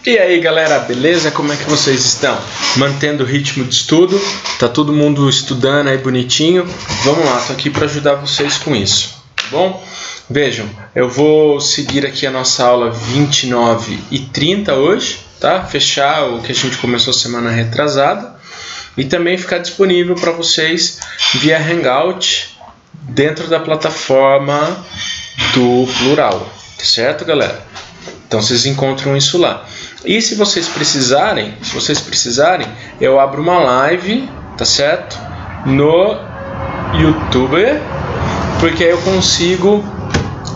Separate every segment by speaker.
Speaker 1: E aí galera, beleza? Como é que vocês estão? Mantendo o ritmo de estudo? Tá todo mundo estudando aí bonitinho? Vamos lá, tô aqui para ajudar vocês com isso, tá bom? Vejam, eu vou seguir aqui a nossa aula 29 e 30 hoje, tá? Fechar o que a gente começou semana retrasada e também ficar disponível para vocês via Hangout dentro da plataforma do Plural, tá certo, galera? Então vocês encontram isso lá. E se vocês precisarem, eu abro uma live, tá certo? No YouTube, porque aí eu consigo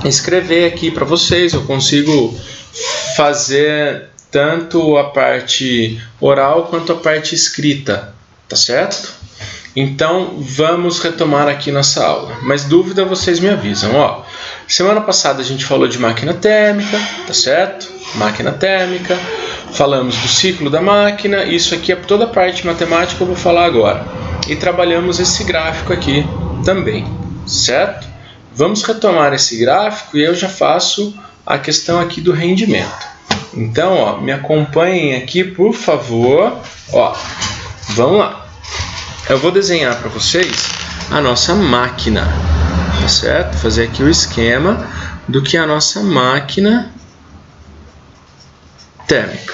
Speaker 1: escrever aqui para vocês, eu consigo fazer tanto a parte oral quanto a parte escrita, tá certo? Então vamos retomar aqui nossa aula. Mas dúvida vocês me avisam, ó. Semana passada a gente falou de máquina térmica, tá certo? Máquina térmica, falamos do ciclo da máquina, isso aqui é toda a parte matemática que eu vou falar agora. E trabalhamos esse gráfico aqui também, certo? Vamos retomar esse gráfico e eu já faço a questão aqui do rendimento. Então, ó, me acompanhem aqui, por favor. Ó, vamos lá. Eu vou desenhar para vocês a nossa máquina, tá certo? Fazer aqui o esquema do que é a nossa máquina térmica,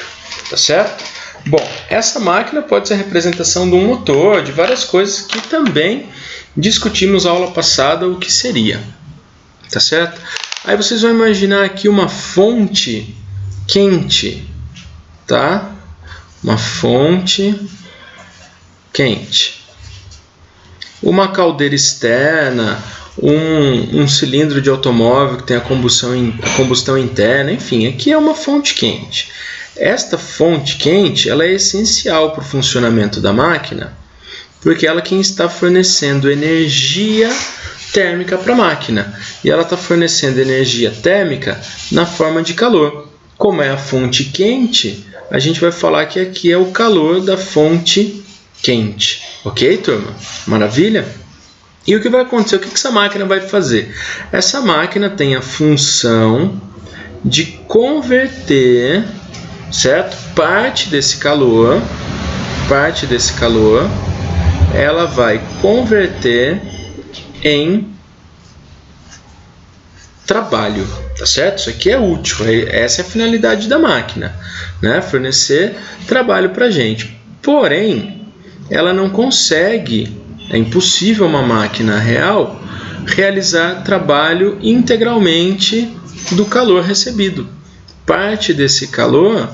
Speaker 1: tá certo? Bom, essa máquina pode ser a representação de um motor, de várias coisas que também discutimos na aula passada o que seria, tá certo? Aí vocês vão imaginar aqui uma fonte quente, tá? Uma fonte quente. Uma caldeira externa, um cilindro de automóvel que tem a combustão interna, enfim, aqui é uma fonte quente. Esta fonte quente ela é essencial para o funcionamento da máquina, porque ela é quem está fornecendo energia térmica para a máquina. E ela está fornecendo energia térmica na forma de calor. Como é a fonte quente, a gente vai falar que aqui é o calor da fonte quente. Ok, turma? Maravilha? E o que vai acontecer? O que essa máquina vai fazer? Essa máquina tem a função de converter, certo? Parte desse calor, ela vai converter em trabalho, tá certo? Isso aqui é útil, essa é a finalidade da máquina, né? Fornecer trabalho para a gente. Porém, ela não consegue, é impossível uma máquina real realizar trabalho integralmente do calor recebido. Parte desse calor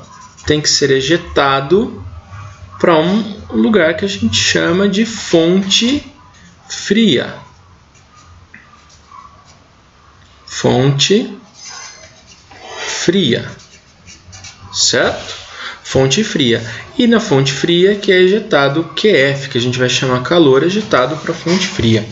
Speaker 1: tem que ser ejetado para um lugar que a gente chama de fonte fria. Fonte fria, certo? Fonte fria. E na fonte fria que é ejetado QF, que a gente vai chamar calor ejetado para a fonte fria.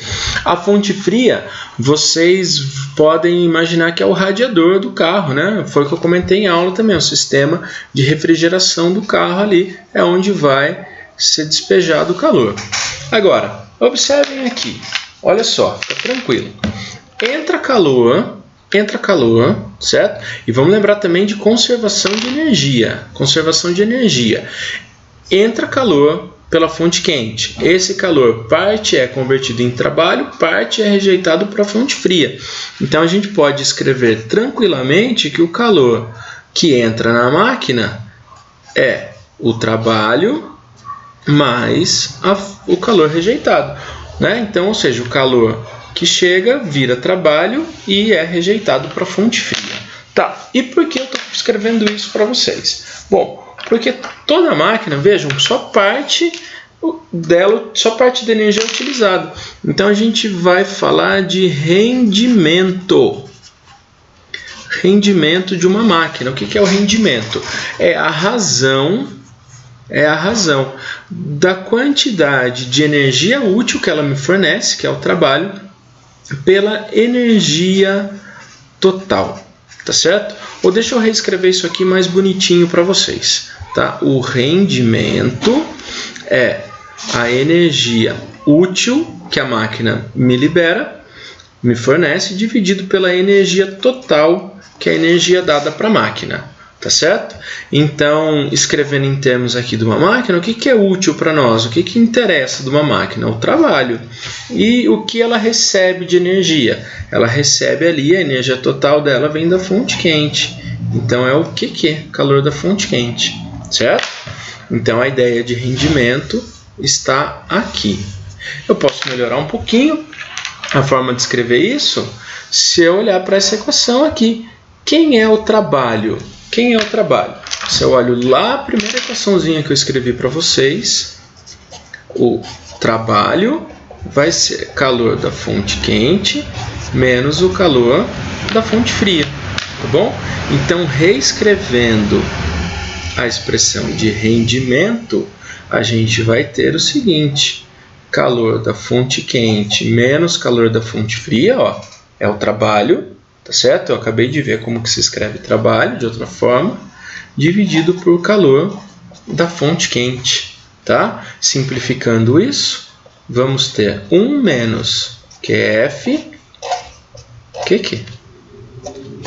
Speaker 1: A fonte fria, vocês podem imaginar que é o radiador do carro, né? Foi o que eu comentei em aula também, o sistema de refrigeração do carro ali é onde vai ser despejado o calor. Agora, observem aqui, olha só, tá tranquilo. Entra calor, certo? E vamos lembrar também de conservação de energia. Entra calor pela fonte quente. Esse calor, parte é convertido em trabalho, parte é rejeitado para a fonte fria. Então a gente pode escrever tranquilamente que o calor que entra na máquina é o trabalho mais o calor rejeitado, né? Então, ou seja, o calor que chega, vira trabalho e é rejeitado para a fonte fria. Tá, e por que eu estou escrevendo isso para vocês? Bom, porque toda máquina, vejam, só parte da energia é utilizada. Então a gente vai falar de rendimento. Rendimento de uma máquina. O que é o rendimento? É a razão da quantidade de energia útil que ela me fornece, que é o trabalho, pela energia total, tá certo? Ou deixa eu reescrever isso aqui mais bonitinho para vocês, tá? O rendimento é a energia útil que a máquina me libera, me fornece, dividido pela energia total, que é a energia dada para a máquina, tá certo? Então, escrevendo em termos aqui de uma máquina, o que é útil para nós? O que interessa de uma máquina? O trabalho. E o que ela recebe de energia? Ela recebe ali, a energia total dela vem da fonte quente. Então, é o QQ, calor da fonte quente, certo? Então, a ideia de rendimento está aqui. Eu posso melhorar um pouquinho a forma de escrever isso se eu olhar para essa equação aqui. Quem é o trabalho? Quem é o trabalho? Se eu olho lá a primeira equaçãozinha que eu escrevi para vocês, o trabalho vai ser calor da fonte quente menos o calor da fonte fria, tá bom? Então, reescrevendo a expressão de rendimento, a gente vai ter o seguinte: calor da fonte quente menos calor da fonte fria, ó, é o trabalho, tá certo? Eu acabei de ver como que se escreve trabalho de outra forma, dividido por calor da fonte quente, tá? Simplificando isso, vamos ter 1 menos QF, QQ.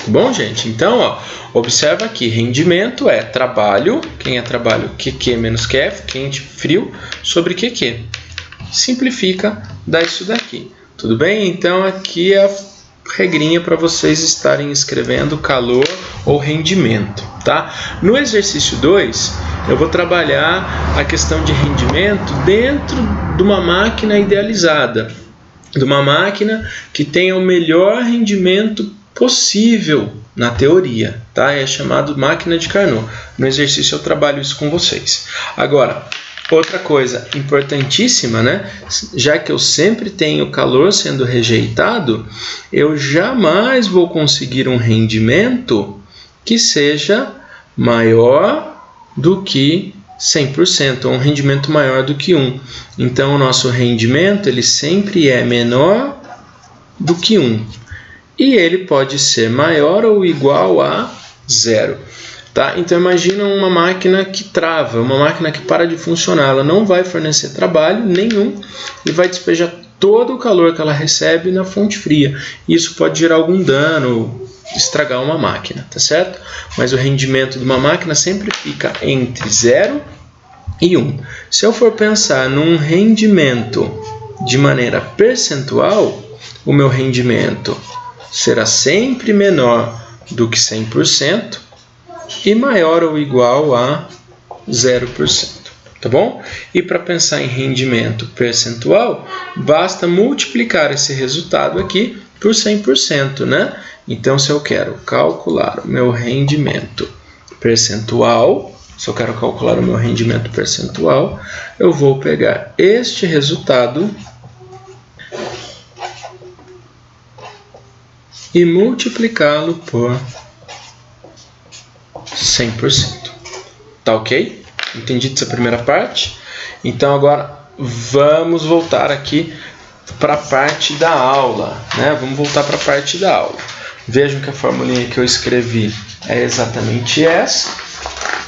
Speaker 1: Bom, gente, então, ó, observa aqui, rendimento é trabalho, quem é trabalho? QQ menos QF, quente, frio, sobre QQ. Simplifica, dá isso daqui. Tudo bem? Então, aqui é a regrinha para vocês estarem escrevendo calor ou rendimento, tá? No exercício 2, eu vou trabalhar a questão de rendimento dentro de uma máquina idealizada, de uma máquina que tenha o melhor rendimento possível na teoria, tá? É chamado máquina de Carnot. No exercício eu trabalho isso com vocês. Agora, outra coisa importantíssima, né? Já que eu sempre tenho calor sendo rejeitado, eu jamais vou conseguir um rendimento que seja maior do que 100%, ou um rendimento maior do que 1. Então, o nosso rendimento ele sempre é menor do que 1. E ele pode ser maior ou igual a 0. Tá? Então, imagina uma máquina que trava, uma máquina que para de funcionar. Ela não vai fornecer trabalho nenhum e vai despejar todo o calor que ela recebe na fonte fria. Isso pode gerar algum dano, estragar uma máquina, tá certo? Mas o rendimento de uma máquina sempre fica entre 0 e 1. Se eu for pensar num rendimento de maneira percentual, o meu rendimento será sempre menor do que 100% e maior ou igual a 0%, tá bom? E para pensar em rendimento percentual, basta multiplicar esse resultado aqui por 100%, né? Então, se eu quero calcular o meu rendimento percentual, eu vou pegar este resultado e multiplicá-lo por 100%. Tá ok? Entendi essa primeira parte? Então agora vamos voltar aqui para a parte da aula, né? Vamos voltar para a parte da aula. Vejam que a formulinha que eu escrevi é exatamente essa.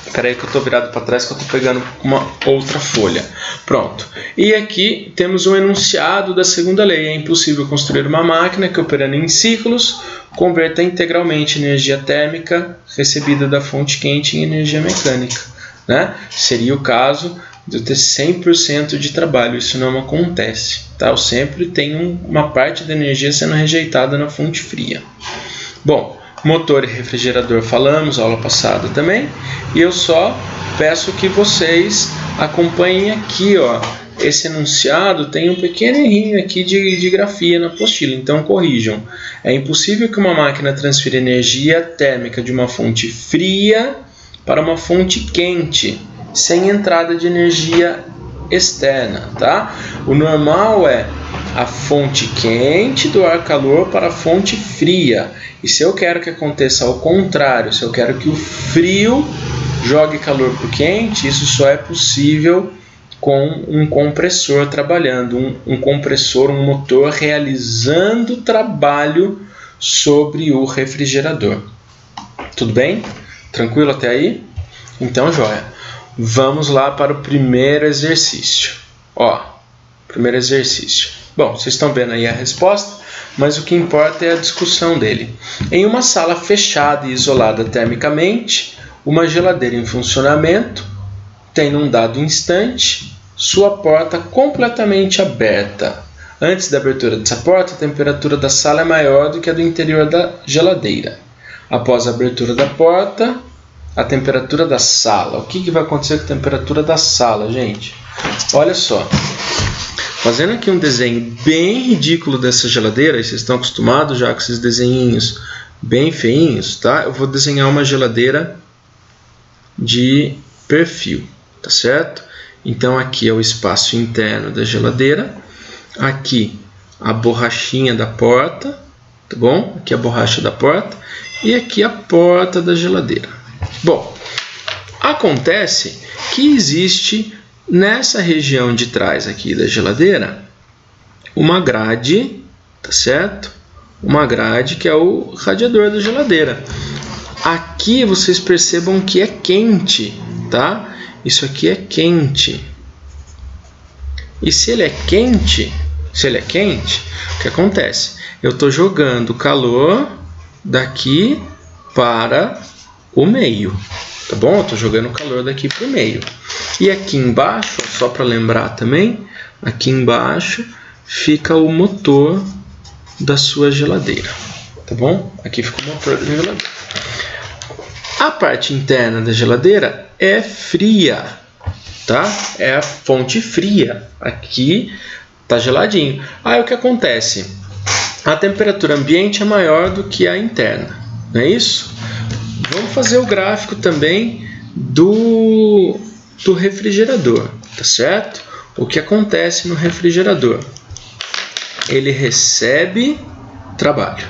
Speaker 1: Espera aí que eu estou virado para trás que eu estou pegando uma outra folha. Pronto. E aqui temos um enunciado da segunda lei. É impossível construir uma máquina que, operando em ciclos, converta integralmente energia térmica recebida da fonte quente em energia mecânica, né? Seria o caso de eu ter 100% de trabalho. Isso não acontece, tá? Eu sempre tenho uma parte da energia sendo rejeitada na fonte fria. Bom, motor e refrigerador falamos, aula passada também, e eu só peço que vocês acompanhem aqui, ó, esse enunciado tem um pequeno errinho aqui de grafia na apostila, então corrijam. É impossível que uma máquina transfira energia térmica de uma fonte fria para uma fonte quente, sem entrada de energia externa, tá? O normal é a fonte quente doar calor para a fonte fria. E se eu quero que aconteça ao contrário, se eu quero que o frio jogue calor para o quente, isso só é possível com um compressor trabalhando, um compressor, um motor realizando trabalho sobre o refrigerador. Tudo bem? Tranquilo até aí? Então, joia. Vamos lá para o primeiro exercício. Ó, primeiro exercício. Bom, vocês estão vendo aí a resposta, mas o que importa é a discussão dele. Em uma sala fechada e isolada termicamente, Uma geladeira em funcionamento tem num dado instante sua porta completamente aberta. Antes da abertura dessa porta, a temperatura da sala é maior do que a do interior da geladeira. Após a abertura da porta, a temperatura da sala. O que vai acontecer com a temperatura da sala, gente? Olha só. Fazendo aqui um desenho bem ridículo dessa geladeira, e vocês estão acostumados já com esses desenhinhos bem feinhos, tá? Eu vou desenhar uma geladeira de perfil, tá certo? Então aqui é o espaço interno da geladeira, aqui a borrachinha da porta, tá bom? Aqui a borracha da porta e aqui a porta da geladeira. Bom, acontece que existe nessa região de trás aqui da geladeira uma grade, tá certo? Uma grade que é o radiador da geladeira. Aqui vocês percebam que é quente, tá? Isso aqui é quente. E se ele é quente, o que acontece? Eu estou jogando calor daqui para o meio, tá bom? Eu estou jogando calor daqui para o meio. E aqui embaixo, só para lembrar também, aqui embaixo fica o motor da sua geladeira, tá bom? Aqui fica o motor da geladeira. A parte interna da geladeira é fria, tá? É a fonte fria. Aqui tá geladinho. Aí o que acontece? A temperatura ambiente é maior do que a interna, não é isso? Vamos fazer o gráfico também do refrigerador, tá certo? O que acontece no refrigerador? Ele recebe trabalho.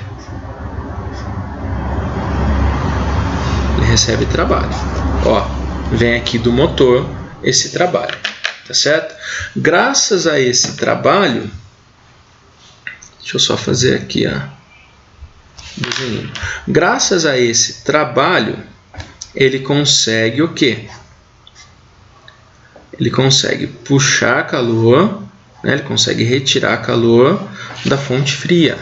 Speaker 1: Ele recebe trabalho. Ó, vem aqui do motor esse trabalho, tá certo? Graças a esse trabalho, deixa eu só fazer aqui a desenho. Graças a esse trabalho, ele consegue o quê? Ele consegue puxar calor, né? Ele consegue retirar calor da fonte fria.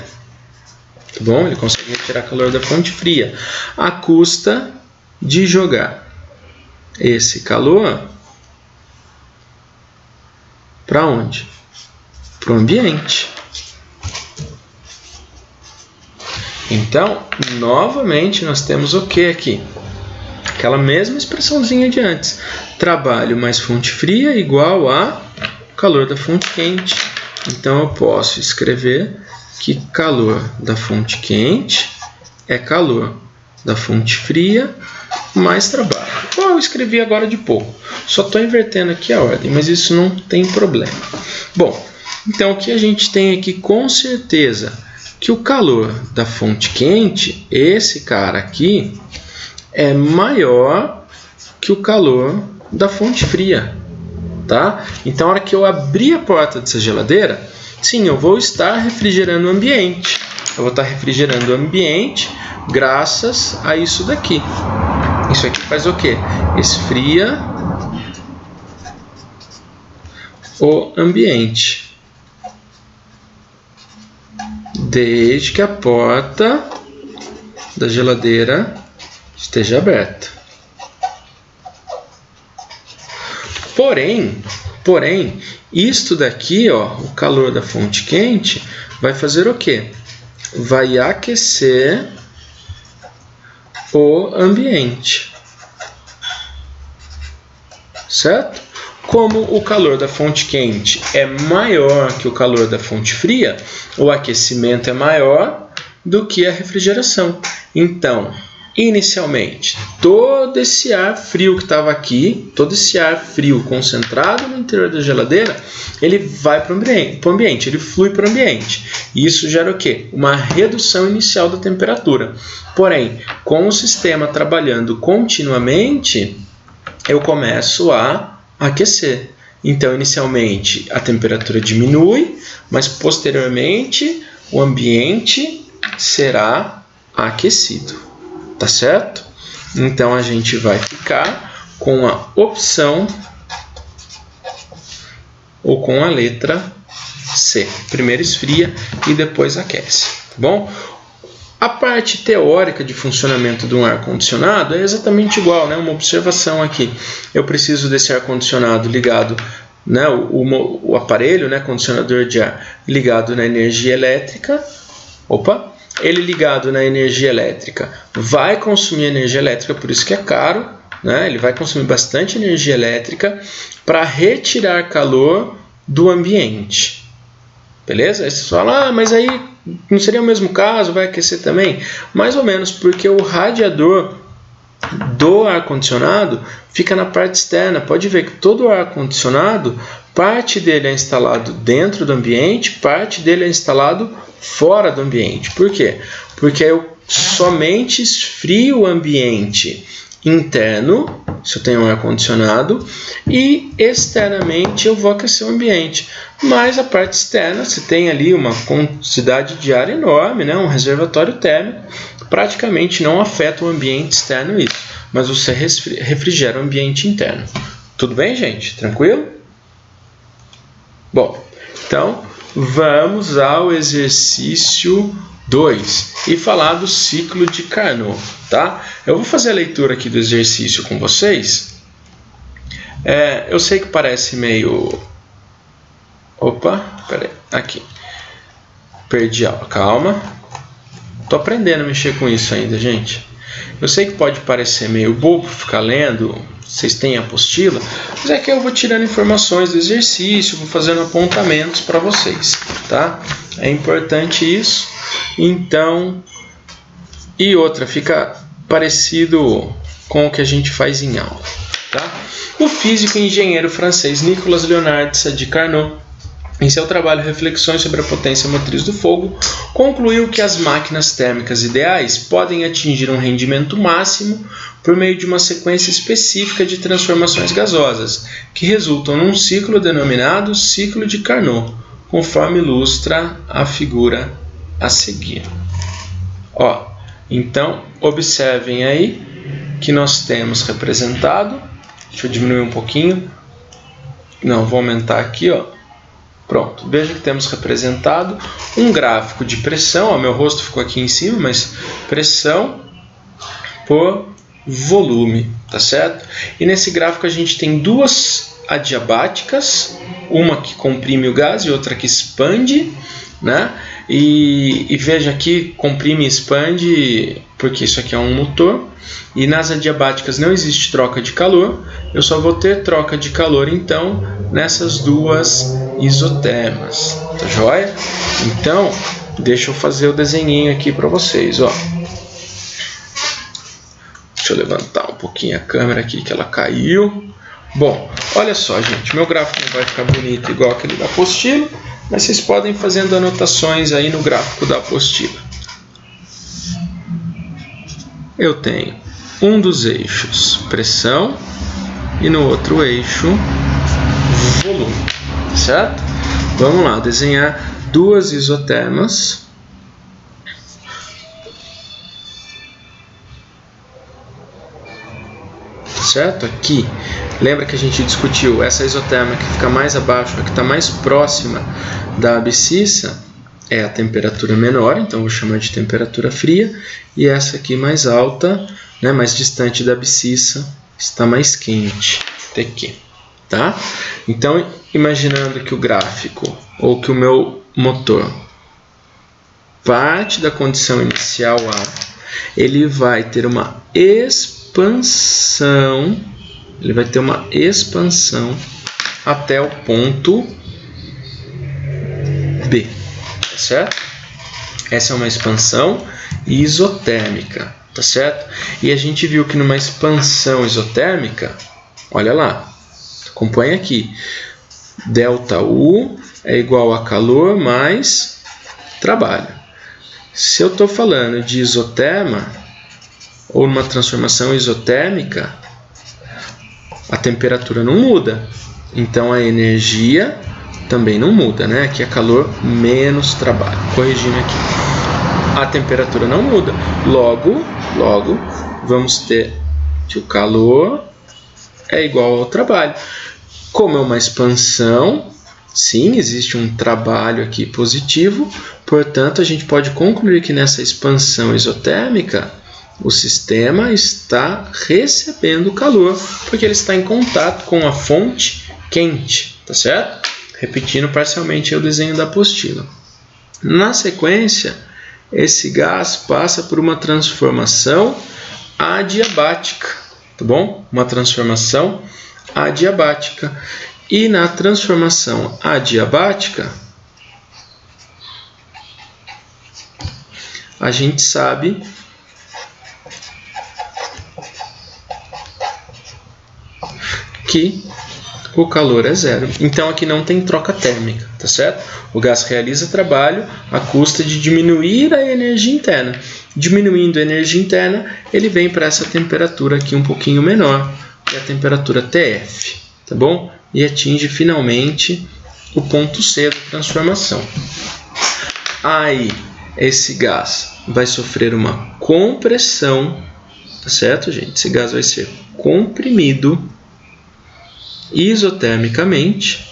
Speaker 1: Tá bom? Ele consegue retirar calor da fonte fria à custa de jogar esse calor para onde? Para o ambiente. Então, novamente, nós temos o que aqui? Aquela mesma expressãozinha de antes. Trabalho mais fonte fria igual a calor da fonte quente. Então, eu posso escrever que calor da fonte quente é calor da fonte fria mais trabalho. Bom, eu escrevi agora de pouco. Só estou invertendo aqui a ordem, mas isso não tem problema. Bom, então o que a gente tem aqui com certeza? Que o calor da fonte quente, esse cara aqui, é maior que o calor da fonte fria, tá? Então, na hora que eu abrir a porta dessa geladeira, sim, eu vou estar refrigerando o ambiente. Eu vou estar refrigerando o ambiente graças a isso daqui. Isso aqui faz o quê? Esfria o ambiente. Desde que a porta da geladeira esteja aberta. Porém, isto daqui, ó, o calor da fonte quente, vai fazer o quê? Vai aquecer o ambiente. Certo? Como o calor da fonte quente é maior que o calor da fonte fria, o aquecimento é maior do que a refrigeração. Então, inicialmente, todo esse ar frio que estava aqui, todo esse ar frio concentrado no interior da geladeira, ele vai para o ambiente, ele flui para o ambiente. E isso gera o quê? Uma redução inicial da temperatura. Porém, com o sistema trabalhando continuamente, eu começo a aquecer. Então, inicialmente, a temperatura diminui, mas posteriormente o ambiente será aquecido. Tá certo? Então, a gente vai ficar com a opção ou com a letra C. Primeiro esfria e depois aquece. Tá bom? A parte teórica de funcionamento de um ar-condicionado é exatamente igual, né? Uma observação aqui. Eu preciso desse ar-condicionado ligado, né? O aparelho, né? Condicionador de ar ligado na energia elétrica. Opa! Ele ligado na energia elétrica vai consumir energia elétrica, por isso que é caro, né? Ele vai consumir bastante energia elétrica para retirar calor do ambiente. Beleza? Aí você fala, mas aí não seria o mesmo caso, vai aquecer também? Mais ou menos, porque o radiador do ar-condicionado fica na parte externa. Pode ver que todo o ar-condicionado, parte dele é instalado dentro do ambiente, parte dele é instalado fora do ambiente. Por quê? Porque eu somente esfrio o ambiente interno, se eu tenho um ar-condicionado, e externamente eu vou aquecer o ambiente. Mas a parte externa, você tem ali uma quantidade de ar enorme, né? Um reservatório térmico, praticamente não afeta o ambiente externo isso, mas você refrigera o ambiente interno. Tudo bem, gente? Tranquilo? Bom, então vamos ao exercício 2 e falar do ciclo de Carnot, tá? Eu vou fazer a leitura aqui do exercício com vocês. Eu sei que parece meio... Opa, peraí, aqui. Perdi a aula, calma. Tô aprendendo a mexer com isso ainda, gente. Eu sei que pode parecer meio bobo ficar lendo, vocês têm a apostila, mas é que eu vou tirando informações do exercício, vou fazendo apontamentos para vocês, tá? É importante isso. Então, e outra, fica parecido com o que a gente faz em aula, tá? O físico e engenheiro francês Nicolas Léonard Sadi Carnot, em seu trabalho Reflexões sobre a Potência Motriz do Fogo, concluiu que as máquinas térmicas ideais podem atingir um rendimento máximo por meio de uma sequência específica de transformações gasosas, que resultam num ciclo denominado ciclo de Carnot, conforme ilustra a figura a seguir. Então, observem aí que nós temos representado, deixa eu diminuir um pouquinho, não, vou aumentar aqui, Pronto, veja que temos representado um gráfico de pressão, meu rosto ficou aqui em cima, mas pressão por volume, tá certo? E nesse gráfico a gente tem duas adiabáticas, uma que comprime o gás e outra que expande, né? E veja aqui, comprime e expande, porque isso aqui é um motor, e nas adiabáticas não existe troca de calor, eu só vou ter troca de calor então nessas duas isotermas, tá joia? Então, deixa eu fazer o desenhinho aqui para vocês, Deixa eu levantar um pouquinho a câmera aqui que ela caiu. Bom, olha só, gente, meu gráfico não vai ficar bonito igual aquele da apostila, mas vocês podem ir fazendo anotações aí no gráfico da apostila. Eu tenho um dos eixos pressão e no outro eixo volume, certo? Vamos lá, desenhar duas isotermas. Certo? Aqui, lembra que a gente discutiu essa isoterma que fica mais abaixo, a que está mais próxima da abscissa, é a temperatura menor, então vou chamar de temperatura fria, e essa aqui mais alta, né, mais distante da abscissa, está mais quente, até aqui, tá? Então, imaginando que o gráfico, ou que o meu motor, parte da condição inicial A, ele vai ter uma expansão, até o ponto B, tá certo? Essa é uma expansão isotérmica, tá certo? E a gente viu que numa expansão isotérmica, olha lá, acompanha aqui, ΔU é igual a calor mais trabalho. Se eu estou falando de isoterma, ou uma transformação isotérmica, a temperatura não muda, então a energia também não muda, né? Aqui é calor menos trabalho. Corrigindo aqui, a temperatura não muda, logo vamos ter que o calor é igual ao trabalho. Como é uma expansão, Sim, existe um trabalho aqui positivo, portanto, a gente pode concluir que nessa expansão isotérmica, o sistema está recebendo calor, porque ele está em contato com a fonte quente, tá certo? Repetindo parcialmente o desenho da apostila. Na sequência, esse gás passa por uma transformação adiabática, tá bom? Uma transformação adiabática. E na transformação adiabática, a gente sabe que o calor é zero. Então aqui não tem troca térmica, tá certo? O gás realiza trabalho à custa de diminuir a energia interna. Diminuindo a energia interna, ele vem para essa temperatura aqui um pouquinho menor, que é a temperatura TF, tá bom? E atinge finalmente o ponto C da transformação. Aí, esse gás vai sofrer uma compressão, tá certo, gente? Esse gás vai ser comprimido isotermicamente.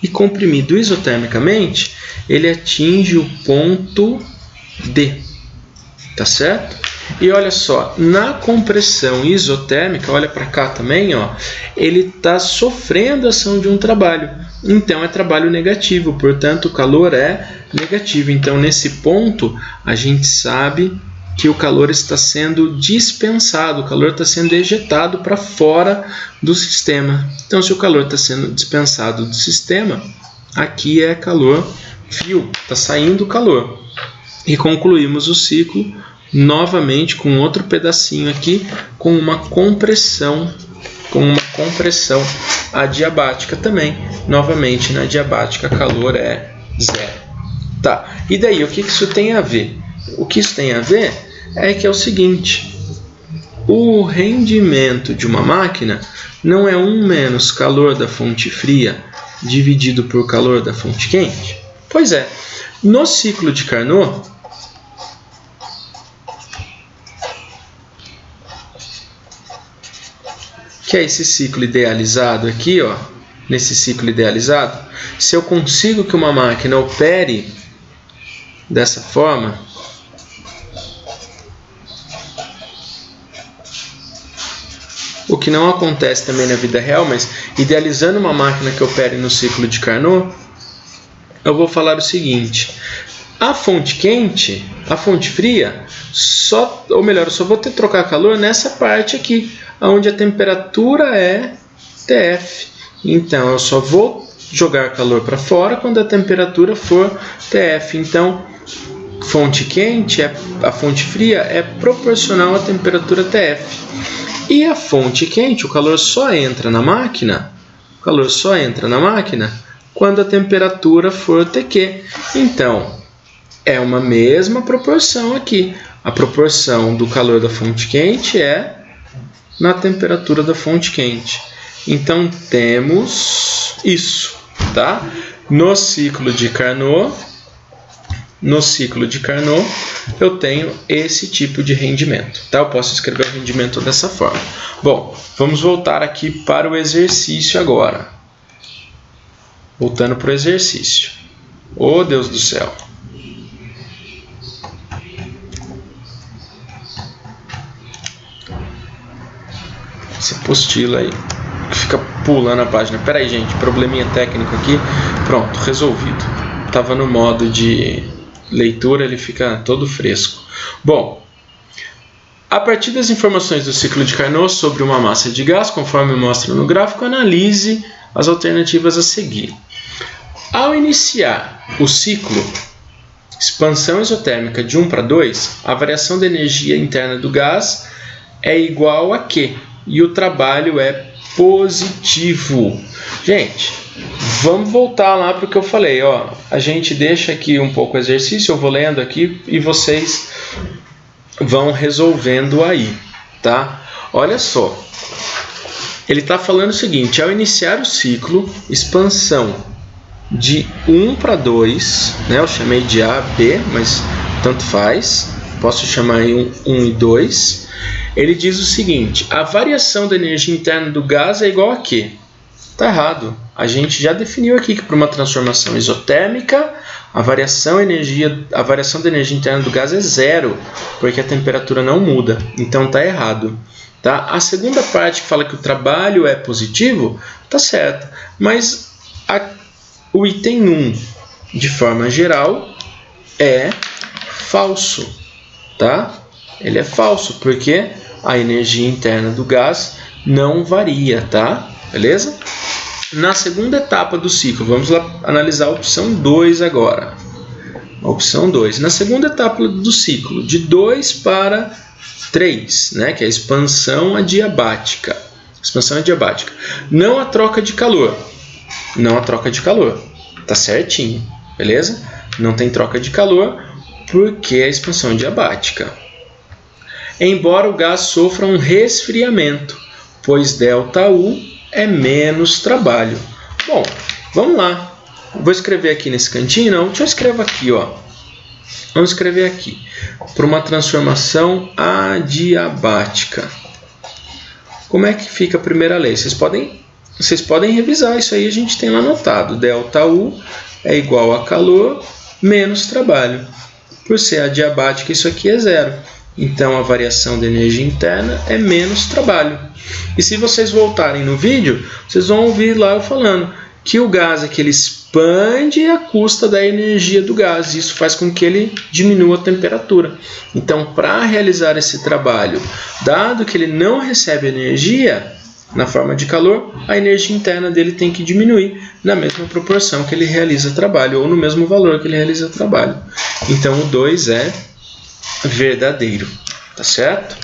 Speaker 1: E comprimido isotermicamente, ele atinge o ponto D, tá certo? E olha só, na compressão isotérmica, olha para cá também, ó, ele está sofrendo a ação de um trabalho. Então é trabalho negativo, portanto o calor é negativo. Então nesse ponto a gente sabe que o calor está sendo dispensado, o calor está sendo ejetado para fora do sistema. Então se o calor está sendo dispensado do sistema, aqui é calor frio, está saindo calor. E concluímos o ciclo novamente com outro pedacinho aqui, com uma compressão adiabática também. Novamente na adiabática calor é zero. Tá, e daí o que isso tem a ver? O que isso tem a ver é que é o seguinte: o rendimento de uma máquina não é 1 menos calor da fonte fria dividido por calor da fonte quente? Pois é, no ciclo de Carnot, que é esse ciclo idealizado aqui, ó, nesse ciclo idealizado, se eu consigo que uma máquina opere dessa forma, o que não acontece também na vida real, mas idealizando uma máquina que opere no ciclo de Carnot, eu vou falar o seguinte: a fonte quente, a fonte fria, eu só vou ter que trocar calor nessa parte aqui, onde a temperatura é TF. Então, eu só vou jogar calor para fora quando a temperatura for TF. Então, fonte quente, a fonte fria é proporcional à temperatura TF. E a fonte quente, o calor só entra na máquina quando a temperatura for TQ. Então, é uma mesma proporção aqui. A proporção do calor da fonte quente é na temperatura da fonte quente. Então temos isso, tá? No ciclo de Carnot, eu tenho esse tipo de rendimento, tá? Eu posso escrever o rendimento dessa forma. Bom, vamos voltar aqui para o exercício agora. Voltando para o exercício. Oh, Deus do céu! Essa apostila aí fica pulando a página. Pera aí, gente, probleminha técnico aqui. Pronto, resolvido. Tava no modo de leitura, ele fica todo fresco. Bom, a partir das informações do ciclo de Carnot sobre uma massa de gás, conforme mostra no gráfico, analise as alternativas a seguir. Ao iniciar o ciclo expansão isotérmica de 1 para 2, a variação da energia interna do gás é igual a Q. E o trabalho é positivo. Gente, vamos voltar lá para o que eu falei. Ó, a gente deixa aqui um pouco o exercício, eu vou lendo aqui e vocês vão resolvendo aí, tá? Olha só, ele está falando o seguinte: ao iniciar o ciclo, expansão de 1 para 2, né? Eu chamei de A, B, mas tanto faz, posso chamar em 1 e 2. Ele diz o seguinte: a variação da energia interna do gás é igual a Q. Está errado. A gente já definiu aqui que para uma transformação isotérmica, a variação da energia interna do gás é zero, porque a temperatura não muda. Então está errado. Tá? A segunda parte que fala que o trabalho é positivo, está certo. Mas o item 1, de forma geral, é falso. Tá? Ele é falso, porque a energia interna do gás não varia. Tá? Beleza? Na segunda etapa do ciclo, vamos lá analisar a opção 2 agora. Opção 2. Na segunda etapa do ciclo, de 2 para 3, né, que é a expansão adiabática. Expansão adiabática. Não há troca de calor. Não há troca de calor. Tá certinho, beleza? Não tem troca de calor porque é a expansão adiabática. Embora o gás sofra um resfriamento, pois ΔU é menos trabalho. Bom, vamos lá. Vou escrever aqui nesse cantinho, não. Deixa eu escrever aqui, ó. Vamos escrever aqui. Para uma transformação adiabática. Como é que fica a primeira lei? Vocês podem revisar isso aí, a gente tem lá anotado. ΔU é igual a calor menos trabalho. Por ser adiabática, isso aqui é zero. Então, a variação da energia interna é menos trabalho. E se vocês voltarem no vídeo, vocês vão ouvir lá eu falando que o gás é que ele expande a custa da energia do gás. Isso faz com que ele diminua a temperatura. Então, para realizar esse trabalho, dado que ele não recebe energia na forma de calor, a energia interna dele tem que diminuir na mesma proporção que ele realiza trabalho, ou no mesmo valor que ele realiza trabalho. Então, o 2 é verdadeiro, tá certo?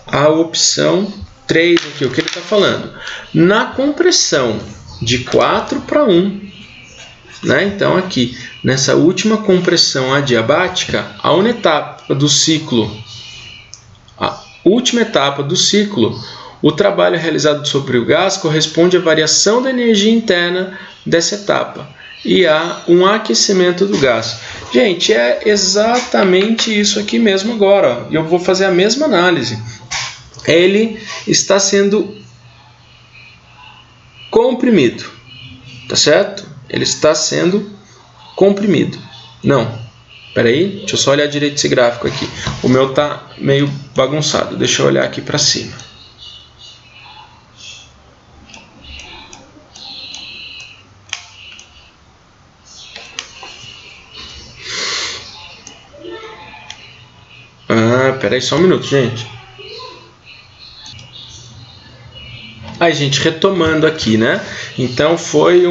Speaker 1: A opção 3 aqui, o que ele está falando? Na compressão de 4 para 1, né? Então aqui, nessa última compressão adiabática, a última etapa do ciclo, o trabalho realizado sobre o gás corresponde à variação da energia interna dessa etapa. E há um aquecimento do gás. Gente, é exatamente isso aqui mesmo agora. E eu vou fazer a mesma análise. Ele está sendo comprimido. Tá certo? Ele está sendo comprimido. Não. Espera aí, deixa eu só olhar direito esse gráfico aqui. O meu está meio bagunçado. Deixa eu olhar aqui para cima. Peraí só um minuto, gente. Aí, gente, retomando aqui, né? Então, foi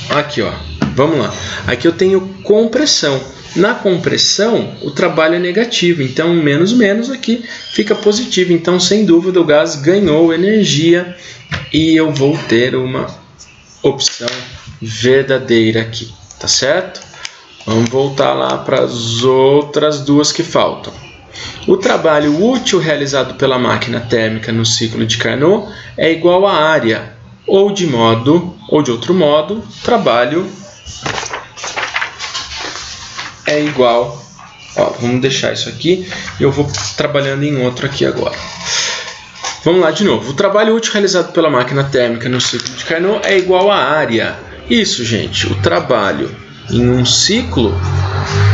Speaker 1: aqui, ó. Vamos lá. Aqui eu tenho compressão. Na compressão, o trabalho é negativo. Então, menos aqui fica positivo. Então, sem dúvida, o gás ganhou energia. E eu vou ter uma opção verdadeira aqui. Tá certo? Vamos voltar lá para as outras duas que faltam. O trabalho útil realizado pela máquina térmica no ciclo de Carnot é igual à área, ou de outro modo, trabalho é igual. Vamos deixar isso aqui e eu vou trabalhando em outro aqui agora. Vamos lá de novo. O trabalho útil realizado pela máquina térmica no ciclo de Carnot é igual à área. Isso, gente, o trabalho em um ciclo,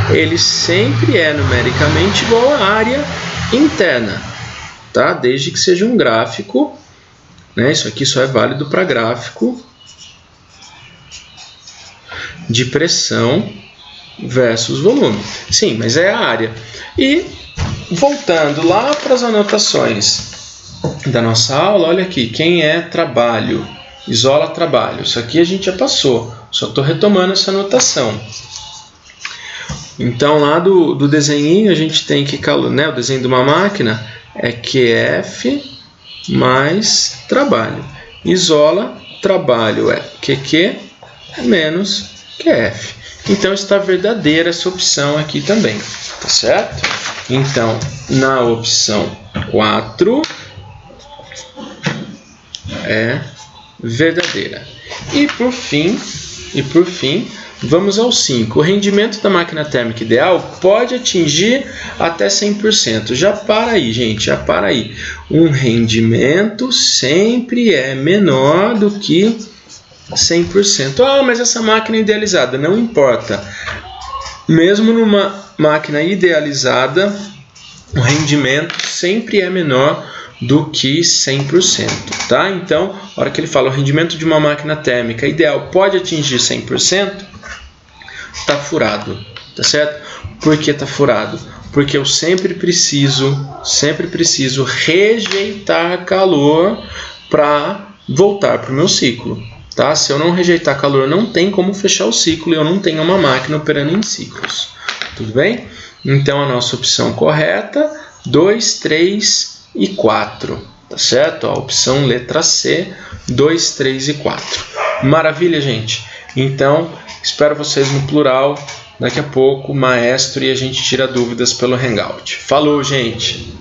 Speaker 1: ele sempre é numericamente igual à área interna, tá? Desde que seja um gráfico, né? Isso aqui só é válido para gráfico de pressão versus volume. Sim, mas é a área. E voltando lá para as anotações da nossa aula, olha aqui, quem é trabalho? Isola trabalho. Isso aqui a gente já passou. Só estou retomando essa anotação. Então, lá do desenhinho, a gente tem que, né, o desenho de uma máquina é QF mais trabalho. Isola trabalho é QQ menos QF. Então, está verdadeira essa opção aqui também. Tá certo? Então, na opção 4 é verdadeira. E por fim, Vamos ao 5. O rendimento da máquina térmica ideal pode atingir até 100%. Já para aí, gente, já para aí. Um rendimento sempre é menor do que 100%. Ah, mas essa máquina é idealizada. Não importa. Mesmo numa máquina idealizada, o rendimento sempre é menor do que 100%, tá? Então, a hora que ele fala o rendimento de uma máquina térmica ideal pode atingir 100%, tá furado, tá certo? Por que tá furado? Porque eu sempre preciso rejeitar calor para voltar para o meu ciclo, tá? Se eu não rejeitar calor, não tem como fechar o ciclo e eu não tenho uma máquina operando em ciclos, tudo bem? Então, a nossa opção correta, 2, 3 e 4, tá certo? A opção letra C, 2, 3 e 4. Maravilha, gente? Então, espero vocês no plural. Daqui a pouco, maestro, e a gente tira dúvidas pelo Hangout. Falou, gente!